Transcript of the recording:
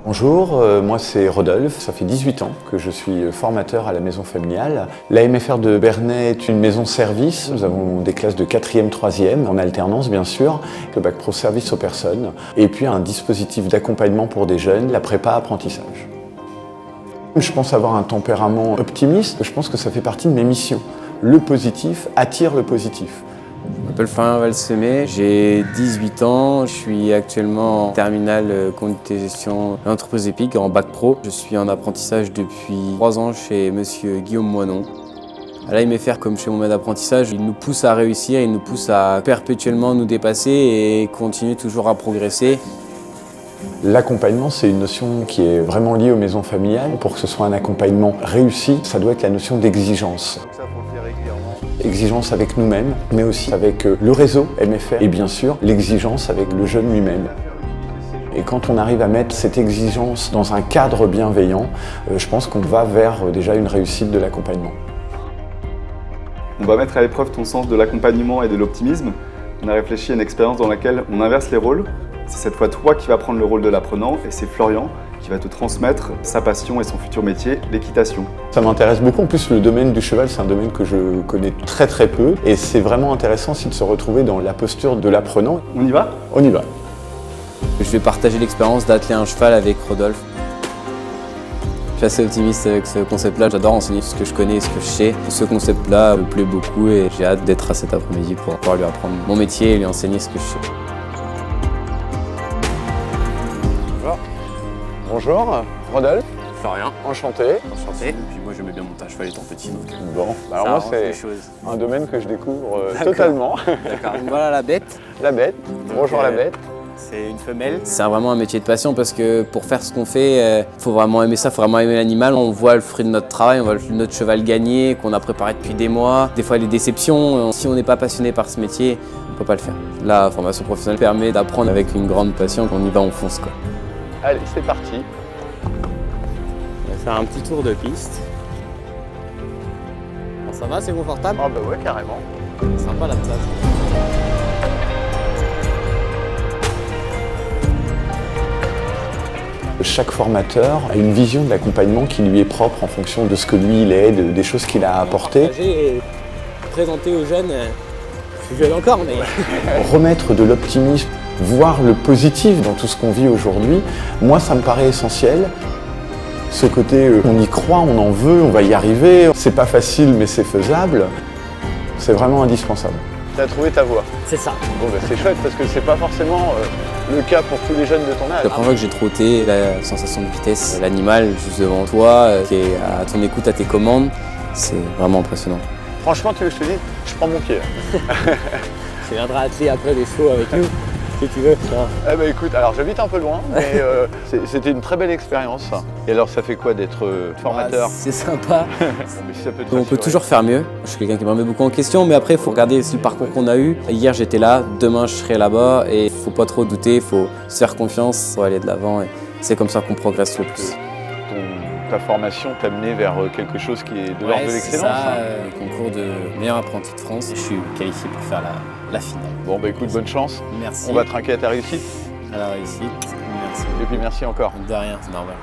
Bonjour, moi c'est Rodolphe, ça fait 18 ans que je suis formateur à la maison familiale. La MFR de Bernay est une maison service, nous avons des classes de 4e, 3e, en alternance bien sûr, le bac pro service aux personnes, et puis un dispositif d'accompagnement pour des jeunes, la prépa apprentissage. Je pense avoir un tempérament optimiste, je pense que ça fait partie de mes missions. Le positif attire le positif. Je m'appelle Florian Valsemé, j'ai 18 ans, je suis actuellement en terminale comptabilité et gestion de l'entreprise EPIC en bac pro. Je suis en apprentissage depuis 3 ans chez monsieur Guillaume Moinon. À la MFR, comme chez mon maître d'apprentissage, il nous pousse à réussir, il nous pousse à perpétuellement nous dépasser et continuer toujours à progresser. L'accompagnement, c'est une notion qui est vraiment liée aux maisons familiales. Pour que ce soit un accompagnement réussi, ça doit être la notion d'exigence. Exigence avec nous-mêmes, mais aussi avec le réseau MFR et bien sûr l'exigence avec le jeune lui-même. Et quand on arrive à mettre cette exigence dans un cadre bienveillant, je pense qu'on va vers déjà une réussite de l'accompagnement. On va mettre à l'épreuve ton sens de l'accompagnement et de l'optimisme. On a réfléchi à une expérience dans laquelle on inverse les rôles. C'est cette fois toi qui vas prendre le rôle de l'apprenant et c'est Florian qui va te transmettre sa passion et son futur métier, l'équitation. Ça m'intéresse beaucoup. En plus, le domaine du cheval, c'est un domaine que je connais très peu. Et c'est vraiment intéressant aussi de se retrouver dans la posture de l'apprenant. On y va ? On y va. Je vais partager l'expérience d'atteler un cheval avec Rodolphe. Je suis assez optimiste avec ce concept-là. J'adore enseigner ce que je connais et ce que je sais. Ce concept-là me plaît beaucoup et j'ai hâte d'être à cet après-midi pour pouvoir lui apprendre mon métier et lui enseigner ce que je sais. Bonjour, Rodolphe. Florian. Enchanté. Enchanté. Et puis moi j'aimais bien monter à cheval étant petit. Donc, Bon, alors moi c'est un domaine que je découvre totalement. D'accord. Voilà la bête. La bête. Bonjour la bête. C'est une femelle. C'est vraiment un métier de passion parce que pour faire ce qu'on fait, il faut vraiment aimer ça, il faut vraiment aimer l'animal. On voit le fruit de notre travail, on voit notre cheval gagner, qu'on a préparé depuis des mois. Des fois les déceptions, si on n'est pas passionné par ce métier, on ne peut pas le faire. La formation professionnelle permet d'apprendre avec une grande passion, qu'on y va, on fonce quoi. Allez, c'est parti. On va faire un petit tour de piste. Bon, ça va, c'est confortable? Ah bah ouais, carrément. Sympa la place. Chaque formateur a une vision de l'accompagnement qui lui est propre en fonction de ce que lui il est, des choses qu'il a apportées. J'ai présenté aux jeunes, je suis jeune encore, mais... Remettre de l'optimisme, voir le positif dans tout ce qu'on vit aujourd'hui, moi ça me paraît essentiel. Ce côté, on y croit, on en veut, on va y arriver, c'est pas facile mais c'est faisable, c'est vraiment indispensable. Tu as trouvé ta voie. C'est ça. Bon bah c'est chouette parce que c'est pas forcément le cas pour tous les jeunes de ton âge. La première fois que j'ai trotté, la sensation de vitesse, l'animal juste devant toi, qui est à ton écoute, à tes commandes, c'est vraiment impressionnant. Franchement, tu veux que je te dise, je prends mon pied. Tu viendras atteler après des chevaux avec nous, si tu veux. Eh ben écoute, alors j'habite un peu loin, mais c'était une très belle expérience. Et alors ça fait quoi d'être formateur? C'est sympa. Mais si ça peut te On peut rassurer. toujours faire mieux. Je suis quelqu'un qui me remet beaucoup en question, mais après il faut regarder aussi le parcours qu'on a eu. Hier j'étais là, demain je serai là-bas et il ne faut pas trop douter, il faut se faire confiance, il faut aller de l'avant et c'est comme ça qu'on progresse le plus. Ta formation t'a mené vers quelque chose qui est de l'ordre de l'excellence. Le concours de meilleur apprenti de France. Je suis qualifié pour faire la finale. Bon bah écoute, bonne chance. Merci. On va trinquer à ta réussite. À la réussite. Merci. Et puis merci encore. De rien, c'est normal.